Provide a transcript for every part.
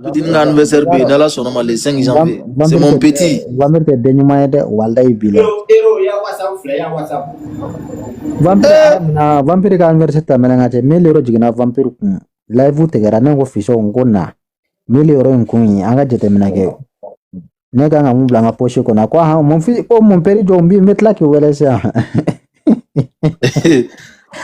Petit anniversaire be nala sonoma le 5 janvier. C'est mon petit. Vampire te denyuma de walda ibila. Ya WhatsApp fle ya WhatsApp. Vampire ka anniversaire ta menanga che melero jigina vampire kun. Live te gara nango fiso ngona. Melero nkun anga jete menage. Nega nga mubla nga poshe kona kwa ha mon peri jombi metla ki wele sa.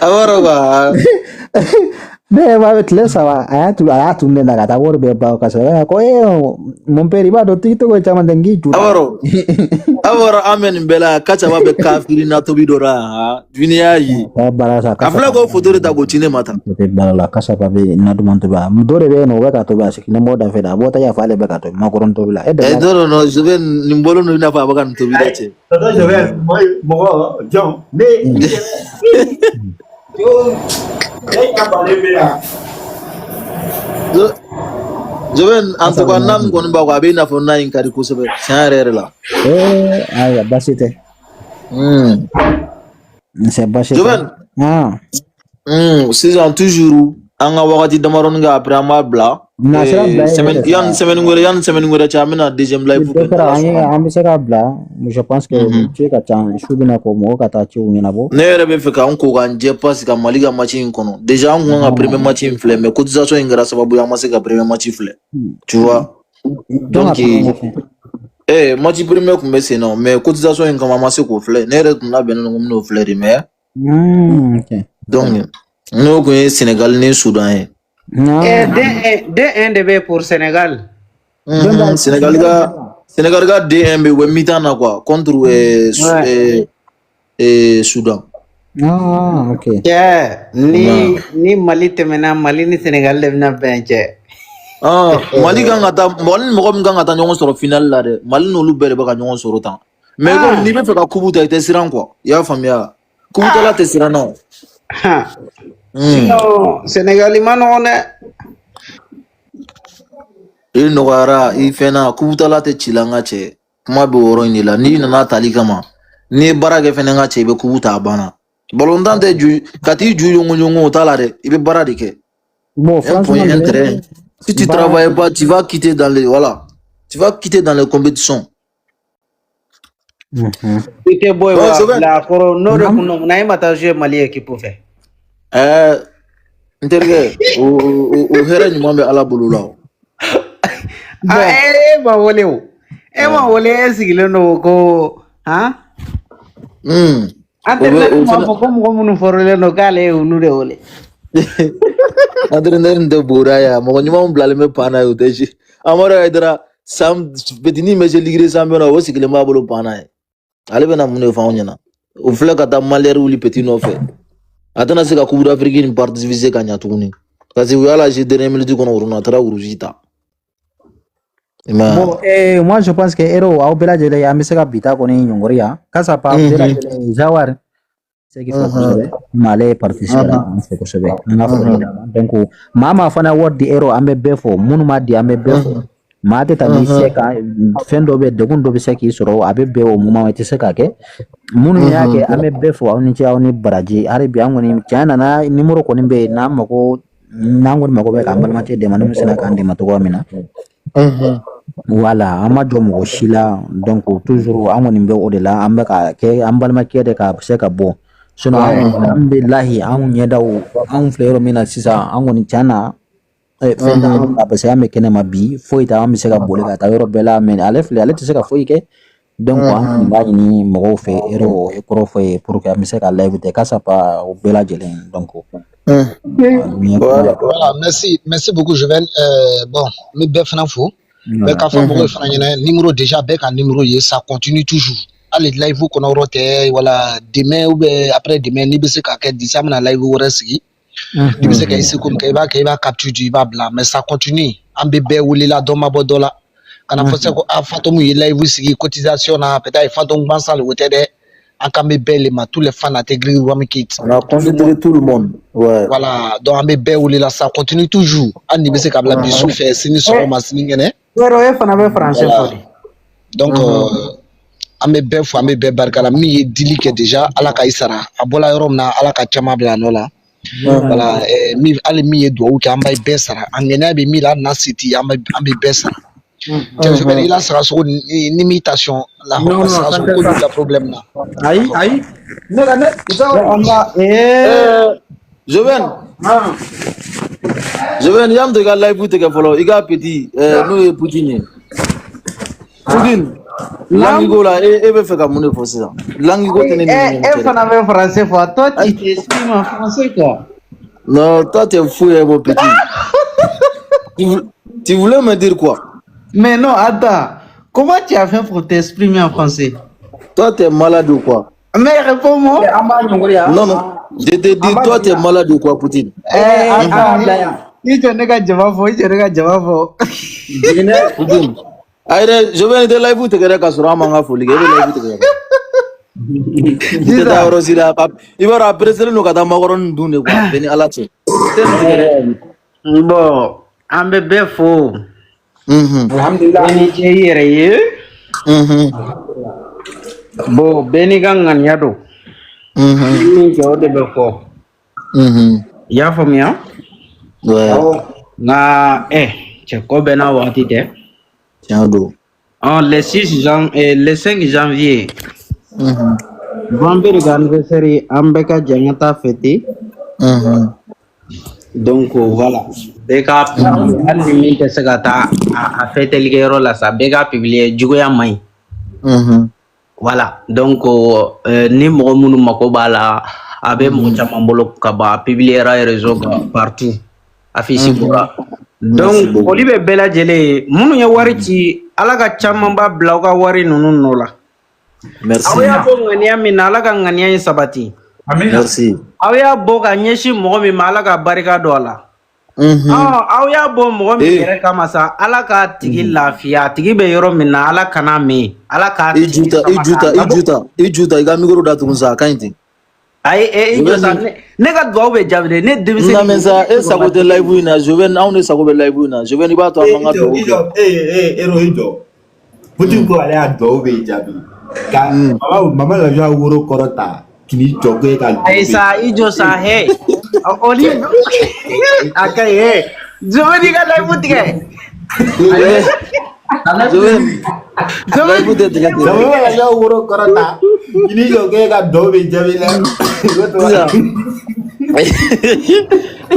Agora ba. Ne va betlesa wa ayatu nenda kata bor be ba ka sa ko mon peri ba do tito ko chama dengi tu. Agora amen bela kacha ba be kafiri na to bidora dunia yi. Barasa ka. Afla ko foto ta go chine mata. Te bala kasa ba be na du manto ba. Mdore be no ka to ba sikina moda feda bota ya fale be ka to makoron to bila. No je vais nimbolo no na fa ba kan to bidache. Todo je vais mo John. Je vais en tout cas nam ko ba ko be na fo na in kari ko sebe sanere la. Aya basite. C'est basite. Je vais. C'est toujours anga wakati damaron nga après ama bla. Semaine ngore chamina deuxième live. Je pense que tu es katan shubina ko mo kata ci wona bo. Ne rebe fe ka onko ganje pass ka maliga match kono. Déjà on nga premier match inflé mais cotisation ingara sababu ya masé ka premier match inflé. Tu vois? Donc match premier ko mais non mais cotisation ingama masé ko flé. Ne re tuna ben no flé mais. OK. Donc nous ko Sénégal ni Soudan. D1 pour Sénégal. Sénégal ga D1 be mitana quoi contre Soudan. OK. Ni Mali temena Mali ni Sénégal devna benche. Mali ga ngata mo ga ngata nyongo soro final la de Mali no lu bere ba ga nyongo soro tan. Mais ko ni be fe ka kubuta te siran quoi. Ya famia. Kubuta la te siran non. No, Sénégal imano on il nogara ifena kubutala te chilanga che kuma be woro ni la ni na tali kama ni barage fena nga che be kubuta bana balondan te ju kati ju yongo tala de ibe barade ke bon franchement si tu travailles pas tu vas quitter dans les les compétitions. Ite boy la koro no de kuno na imata jouer Mali équipe fait interge o hera ni mambe ala bulula ma wole sigile no ko mo munu forole no kale unu de wole adrenalin de buraya mo nyuma blale me pana yo deji amara idra sam betini me je ligre sam na wo sigile ma bulu pana ale bena munu fa onyana o fle kata maler wuli petit no fe atana se ka coupe d'Afrique ni partie divisée kanya tuni parce que wala j'ai dernier minute kono uruna tara urujita. Bon, moi je pense que Ero a obéla de ya miseka bita koni nyongoria kasa pa obéla de Jawar c'est qu'il faut malé participer c'est que c'est donc mama fana word di Ero ambe befo munuma di ambe befo mate ta miseka fendo be de gundo be seki soro abe be o muma wete seka ke munu yake ambe befo awni ci awni baraji are bi angoni chana na numero koni be na mako nangoni mako be kambal mate de manu sena kandi matugo amina. Voilà ama jomo shila donc toujours amoni be odela amba ka ke ambal ma kede ka se ka bo sino alhamdulillah amun yedaw amun flero mina sisa angoni chana fenda ba se ame kene mabi foita am se ka bole ka tawero bela men ale se ka foike donc am ngani ni mo fe ero e pro fe pour que am se ka live te kasa pa bela jelen donc voilà merci beaucoup Joven bon mais befna fo mais quand numéro déjà bec un numéro ça continue toujours allez live qu'on aura voilà demain ou après demain ni bese ka ke disa na live ou resigi ni bese ka ici comme ka va capture du va blanc mais ça continue en bébé ou la doma bodola kana fosse ko fatomu live sigi cotisation na peut-être fatom bansal ou tede en camé belle ma tous les fans intégrés ou amikit on a considéré tout le monde ouais voilà donc en bébé ou la ça continue toujours en ni bese ka bla bisu fait sini so ma sini ngene donc ambe bef ambe be barkala mi dili ke déjà ala ka isara abola yorom na ala ka chama bla no la Voilà, mi ali mi ye duwawu kɛ an b'a bɛɛ sara a ŋɛnɛ bɛ min la n'a se t'i ye an bɛ bɛɛ sara Joseph il a sara sogo limitation la sara sogo ko la problème na Ayi. Joven yam de ka live tege folo iga petit no e Poutine langi go la e be fe ka mun fo sisan langi go tene ni fana bɛ français fɔ toi tu t'exprimes en français quoi. Non, toi t'es fou mon petit. Tu voulais me dire quoi? Mais non, attends. Comment tu as fait pour t'exprimer en français? Toi t'es malade ou quoi? Mais réponds-moi. Non. Je te dis, toi t'es malade ou quoi, Poutine? Il te nega jawafo. Poutine. Aïe, je vais te live te kere ka sura manga foli ke live te kere. Il ta oro sira pap. Ibara après no kata magoron dune quoi, beni alache. Bon, ambe befo. Alhamdulillah. Beni jeyere ye. Bo beni gangan yado. Ni ko de befo. Ya famia? Ouais. Na ko bena wati de. Le 5 janvier, vendredi anniversaire, Ambeka Jangata fêté. Donc voilà. Beka limite segata a fêté ligero la sa beka publié jugoya mai. Voilà. Donc ni mo munu makoba la abe mo chama mbolo kaba publier réseau partout. Affiché bora. Donc olibe bela jele munu ya wari ci alaga chamamba blauga wari nunu nola. Merci. Awya bo ngania min alaga ngania sabati. Merci. Awya bo ga nyeshi mo mi malaga barika do ala. Awya bo mo mi kere kama sa alaka tigi lafiya tigi be yoro min na ala kana me alaka ijuta iga migoro da tunza kainti. Ay ijosa ne ka do be jabde ne dimisi na mensa sago de live ina Joven on ne sago be live ina Joven ba to amanga do Ijo Putin ko ale a do be jabi ka mama la ja woro korota kini joge ka ay sa ijosa he oli akai he Joven ka live utike Joven de de mama la ja woro korota kini joge ka do be jabi la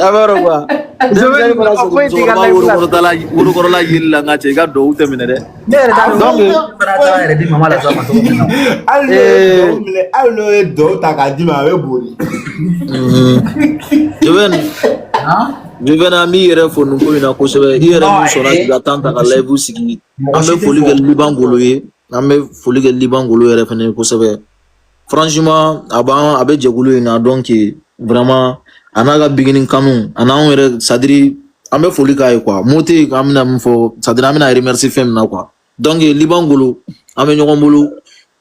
Abaro quoi. Joven ko la so woro korola yilla ngache ga do utemine de. Di mama la sama to. Allo do ta ka di ma we bori. Joven ami yere fo nu ko ina ko sebe yere mu sona la tanta ka live sigi. Ambe foli ke Liban golo ye. Ambe foli ke Liban golo yere fene ko sebe. Franchement abe jegulu ina donc vraiment anaga beginning kanu ana yere sadiri ambe foli kai quoi. Moti amina mfo sadiri amina remercier fem na quoi. Donc Liban golo ambe nyogon bolo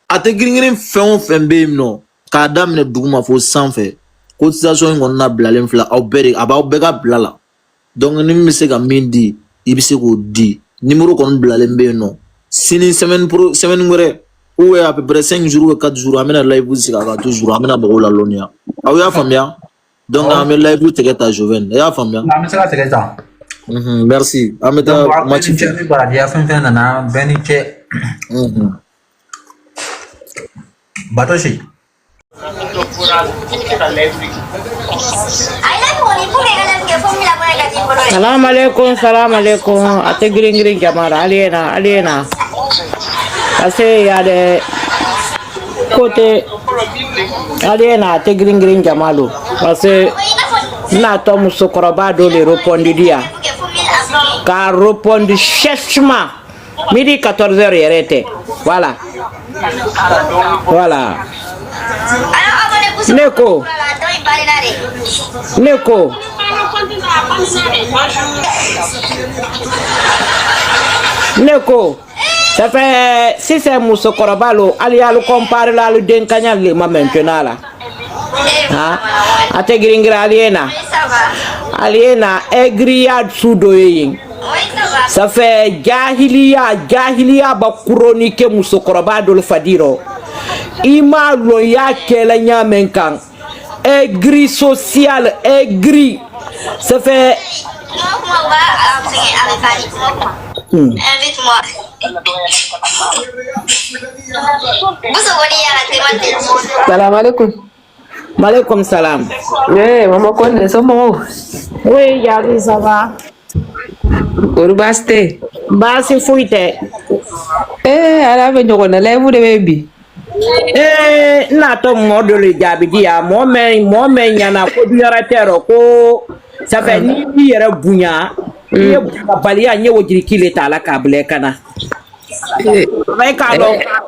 ate gringirin fem be no ka damne duguma fo sanfɛ cotisation ngon na blalen fla aw bere aba bega blala donc ni mi se ka min di i bi se ko di numéro kon blalen be no sini semaine ngore ou à peu près 5 jours ou 4 jours amena live si ka toujours amena bago la lonia aw ya famia donc amena live te ta Joven ya famia Na me se ka tege ta. merci ameta match Che bara dia fen na beni che. Batoshi. Salam alaikum. Ate green jamara aliena. Ase ya de côté aliena ate green jamalu. Parce na to musokoroba do le répondre dia. Car répondre chèchement. Midi 14h yerete. Voilà. Neko. Ça fait si c'est Mousso Korobalo, allez à le comparer là le Denkanyal maintenant là. Ate gringra aliena egriad sudoyin. Ça fait jahiliya ba chronique Mousso Korobado le fadiro. Ima lo ya kela nyamen kan aigri social, aigri. Ça fait. Invite-moi. Salam alaikum. Maaleykum salam. Oui, maman Konde, c'est bon. Oui, Yali, ça va. Urubaste. Basi fuite. Ala be ɲɔgɔn na lɛbu de bɛ bi. N'a to mɔɔ dɔ le jaabi di yan mɔɔ mɛ ɲana ko duyara tɛ rɔ ko ça fait ni i yɛrɛ bonya i ye baliya n ye wojiriki le ta la k'a bila ka na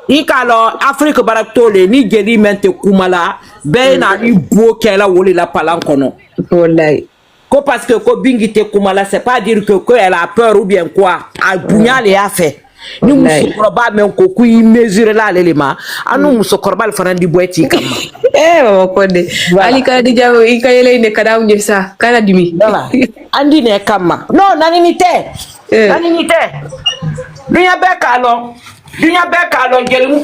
i k'a lɔn Afrique bara to le ni jeli mɛn tɛ kuma la bɛɛ na i bo kɛla wole la palan kɔnɔ Wallahi. ko parce que ko bingi tɛ kuma la c'est pas dire que elle a peur ou bien quoi a bonya le y'a fɛ ni musokɔrɔba mɛn ko k'i mesurer la ale le ma an n'u musokɔrɔba le fana di bɔ ti kama Maman Konde. Ali ka di jawo i ka yɛlɛ ne ka d'aw ɲɛ sa kana dimi. an di ne kama non nanini tɛ dunya bɛɛ k'a lɔn jeli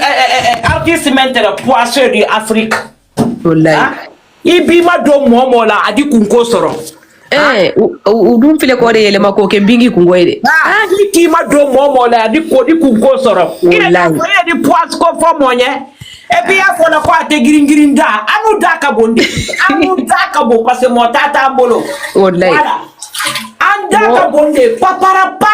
artiste maintenant poisseux de Afrique Wallahi. i b'i ma don mɔɔ la a di kunko sɔrɔ u dun filɛ k'o de yɛlɛma k'o kɛ bingi kungo ye de. ni k'i ma don mɔɔ la a di kunko sɔrɔ i yɛrɛ di poisse ko fɔ mɔɔ ɲɛ et puis y'a fɔ la ko a tɛ girin da an n'u da ka bon parce que mɔɔ t'an bolo Wallahi. an da ka bon de paparapa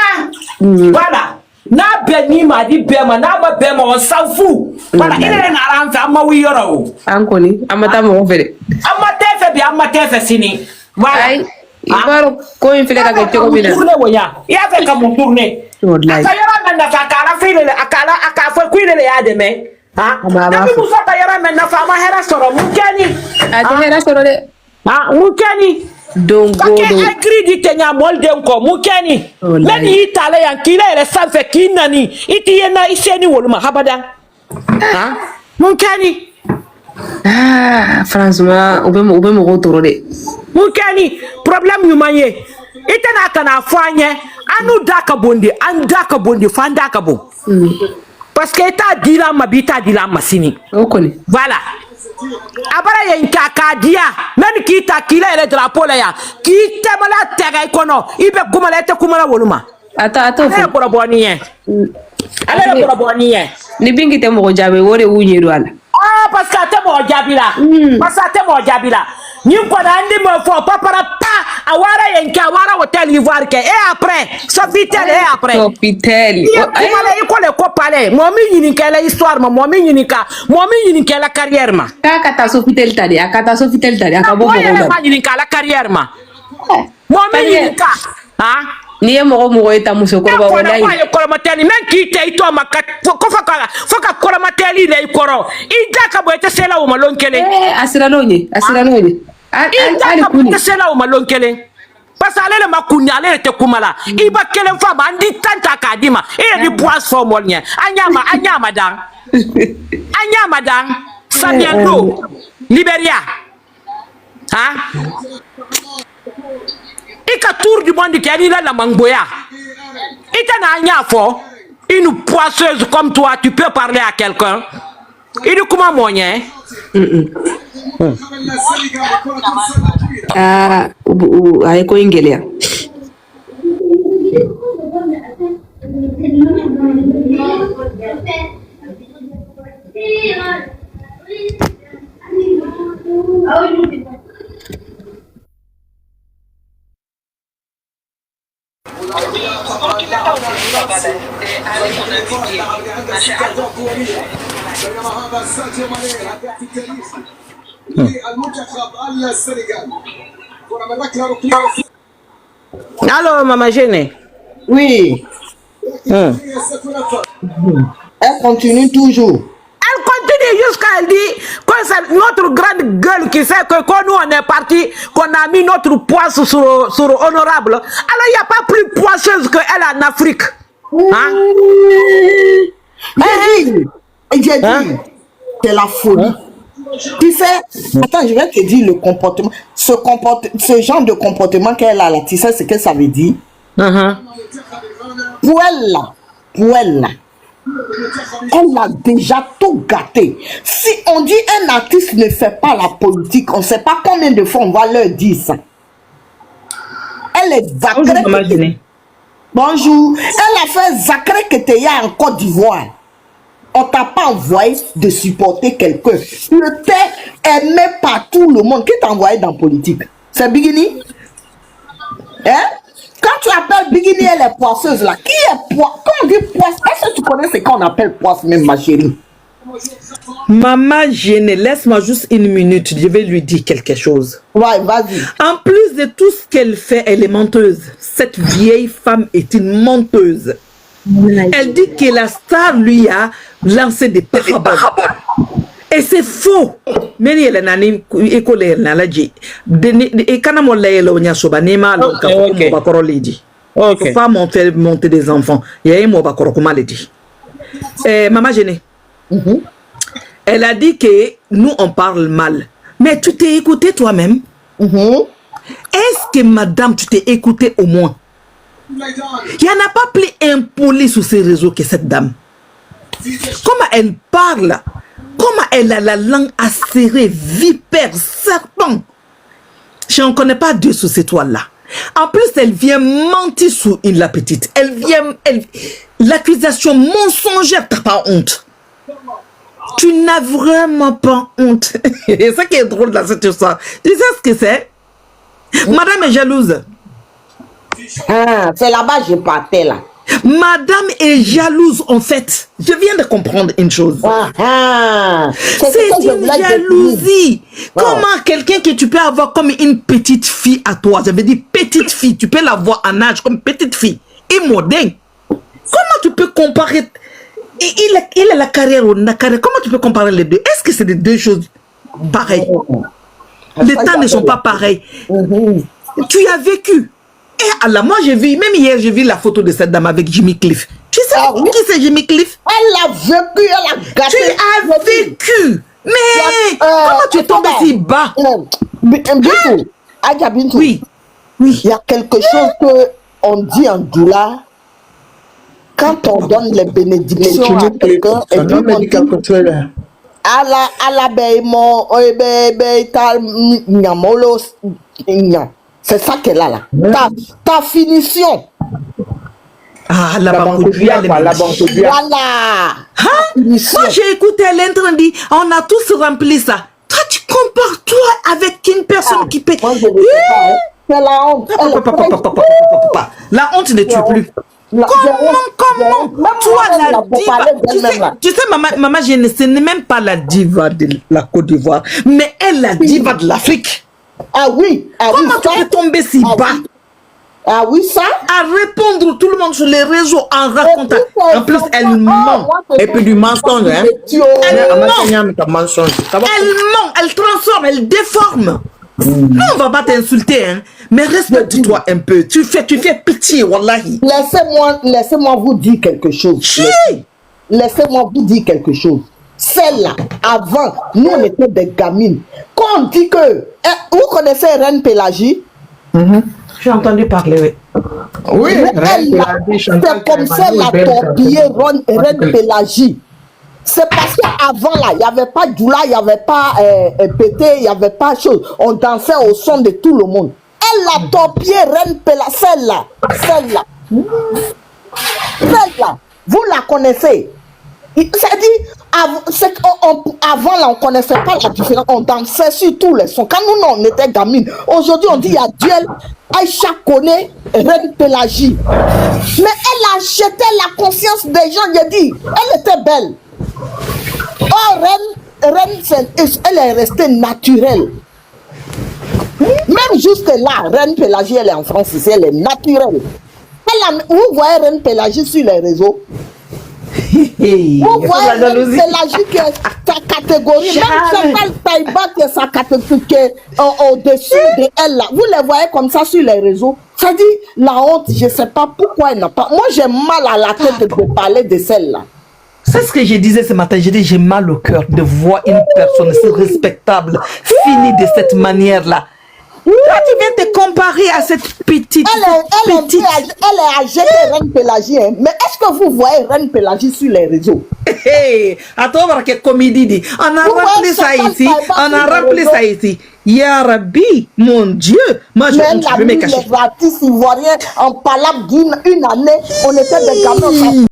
voilà n'a bɛɛ ni ma di bɛɛ ma n'a ma bɛɛ ma on s'en fout voilà i yɛrɛ nana an fɛ an ma wuli yɔrɔ o An kɔni an ma taa mɔgɔ fɛ dɛ. an ma tɛ fɛ bi an ma tɛ fɛ sini voilà Ayi i b'a dɔn ko in filɛ ka kɛ cogo min na. i y'a fɛ ka mun tourner a Wallahi. ka yɔrɔ mɛn nafa a k'a la fɔ a k'a fɔ ko i de y'a dɛmɛ depuis muso ka yɔrɔ mɛn nafa a ma hɛrɛ sɔrɔ mun kɛ ni A tɛ hɛrɛ sɔrɔ dɛ. mun kɛ ni Don ka kɛ hakili di tɛ ɲa mɔliden kɔ mun kɛ ni ne ni y'i tala yan k'i la yɛlɛ sanfɛ k'i nani i t'i ye na i se ni wolo ma habada mun kɛ ni franchement u bɛ mɔgɔw tɔɔrɔ dɛ. mun kɛ ni problème ɲuman ye i tɛna ka n'a fɔ an ɲɛ an n'u da ka bon de an da ka bon de fo an da ka bon parce que i t'a dila an ma bi i t'a dila an ma sini O kɔni. voilà a bara yen k'a diya même k'i ta k'i la yɛlɛ drapeau la yan k'i tɛmɛla tɛgɛ i kɔnɔ i bɛ kuma la i tɛ kuma la wolo ma A t'o ale ye fɔ. kɔrɔbɔni ye Ni bingi tɛ mɔgɔ jaabi o de y'u ɲɛ don a la. parce que a tɛ mɔgɔ jaabi la ni kɔni an di m'o fɔ papara pa a wara yen kɛ a wara hôtel Ivoire kɛ et après Sofitel et après Sofitel. i ye kuma la i ko le ko palais mɔgɔ min ɲininkɛla histoire ma mɔgɔ min ɲininkɛla carrière ma K'a ka taa Sofitel ta de a ka taa Sofitel ta de a ka bɔ mɔgɔw la. ma ɲininkɛla carrière ma mɔgɔ min ɲininka N'i ye mɔgɔ ye ta musokɔrɔba walayi. ko a ye kɔrɔmatɛli même k'i tɛ i tɔ ma fo ka kɔrɔmatɛli la i kɔrɔ i da ka bɔ i tɛ se la o ma lon kelen A sera n'o ye. i da ka bɔ i tɛ se la o ma lon kelen parce que ale le ma kunni ale le tɛ kuma la i ba kelen fɔ a ma an di tan ta k'a di ma e yɛrɛ di poisse fɔ mɔli ɲɛ an y'a ma dan Sabiando Liberia i ka tour du monde kɛ n'i la lamangboya i tɛ n'a ɲ'a fɔ une poisseuse comme toi tu peux parler à quelqu'un i di kuma mɔɔ ɲɛ a ye ko in gɛlɛya. Allô, maman Jeanne? Oui. Elle continue toujours. Elle continue jusqu'à elle dit que c'est notre grande gueule qui fait que quand nous on est parti, qu'on a mis notre poisse sur honorable. Alors il n'y a pas plus poisseuse qu'elle en Afrique. J'ai dit, c'est la folie. Tu sais, attends, je vais te dire le comportement. Ce genre de comportement qu'elle a là, tu sais ce que ça veut dire? Pour elle là, Elle a déjà tout gâté. Si on dit un artiste ne fait pas la politique, on ne sait pas combien de fois on va leur dire ça. Elle est Zacré. Bonjour. Elle a fait Zacré Keteya en Côte d'Ivoire. On t'a pas envoyé de supporter quelqu'un. Le t'es aimé par tout le monde. Qui t'a envoyé dans la politique? C'est Bigini? Hein? Quand tu appelles Bigini, elle est poisseuse là. Qui est poisseuse? Quand on dit poisse, est-ce que tu connais ce qu'on appelle poisse même, ma chérie? Maman gênée, laisse-moi juste une minute, je vais lui dire quelque chose. Ouais, vas-y. En plus de tout ce qu'elle fait, elle est menteuse. Cette vieille femme est une menteuse. Elle dit que la star lui a lancé des paraboles. Et c'est faux. Mais elle a une école, elle a dit. Et quand on a eu le soba, Nema, faut pas monter des enfants. Il y a un mot comment elle dit. Maman gênée. Elle a dit que nous on parle mal. Mais tu t'es écouté toi-même? Est-ce que madame, tu t'es écouté au moins? Il n'y en a pas plus impoli sur ces réseaux que cette dame. Comment elle parle? Comment elle a la langue acérée, vipère, serpent? Je ne connais pas Dieu sur cette toile-là. En plus, elle vient mentir sur la petite. L'accusation mensongère, t'as pas honte. Tu n'as vraiment pas honte. C'est ça qui est drôle dans cette histoire. Tu sais ce que c'est? Madame est jalouse. Ah, c'est là-bas que je partais là. Madame est jalouse en fait. Je viens de comprendre une chose. C'est une jalousie. Comment quelqu'un que tu peux avoir comme une petite fille à toi, je veux dire petite fille, tu peux l'avoir en âge comme petite fille et moderne. Comment tu peux comparer? Il a la carrière ou la carrière. Comment tu peux comparer les deux? Est-ce que c'est des deux choses pareilles? Les temps ne sont pas pareils. Tu as vécu. Et alors, moi j'ai vu, même hier j'ai vu la photo de cette dame avec Jimmy Cliff. Tu sais qui c'est Jimmy Cliff? Elle a vécu, elle a gâté. Tu as vécu. Mais comment tu es tombé si bas? Bintou, oui. Il y a quelque chose que on dit en doula. Quand on donne les bénédictions à quelqu'un, et puis on dit c'est ça qu'elle a là. Ta finition. Ah, la banque-bia. Voilà. Moi j'ai écouté l'intro dit, on a tous rempli ça. Toi tu compares toi avec une personne qui paie. C'est la honte. La honte ne tue plus. Comment toi la diva, tu sais maman ce n'est même pas la diva de la Côte d'Ivoire, mais elle la diva de l'Afrique. Ah oui. Comment tu peux tomber si bas? Ah oui, ça? À répondre tout le monde sur les réseaux en racontant. En plus, elle ment. Et puis du mensonge, hein? Elle ment, elle transforme, elle déforme. Non, on va pas t'insulter, hein. Mais respecte-toi un peu. Tu fais pitié, wallahi. Laissez-moi vous dire quelque chose. Laissez-moi vous dire quelque chose. Celle-là, avant, nous on était des gamines. Quand on dit que... vous connaissez Reine Pélagie? J'ai entendu parler, oui. C'est comme ça la torpillée Reine Pélagie. C'est parce qu'avant là, il n'y avait pas Djoula, il n'y avait pas Pété, il n'y avait pas chose. On dansait au son de tout le monde. Elle a torpillé Reine Pélagie. Celle-là. Vous la connaissez. C'est-à-dire, avant là, on ne connaissait pas la différence. On dansait sur tous les sons. Quand nous, on était gamines. Aujourd'hui, on dit il y a Duel, Aïcha connaît Reine Pélagie. Mais elle a jeté la conscience des gens. J'ai dit, elle était belle. Oh, Reine, elle est restée naturelle. Même jusque là, Reine Pélagie, elle est en France ici, elle est naturelle. Vous voyez Reine Pélagie sur les réseaux? Vous voyez Reine Pélagie qui est sa catégorie, même Chantal Taïba qui est sa catégorie, qui est au-dessus de elle là. Vous les voyez comme ça sur les réseaux. Ça dit, la honte, je ne sais pas pourquoi elle n'a pas. Moi, j'ai mal à la tête de parler de celle-là. C'est ce que je disais ce matin. J'ai dit, j'ai mal au cœur de voir une personne si respectable finie de cette manière-là. Toi, tu viens te comparer à cette petite. Elle est âgée de Reine Pélagie, hein. Mais est-ce que vous voyez Reine Pélagie sur les réseaux? À toi, voir que comédie dit. On a rempli ça ici. On a rempli ça ici. Ya Rabbi, mon Dieu. Moi, je vais me cacher. Les artistes ivoiriens en palabre d'une année, on était des gamins.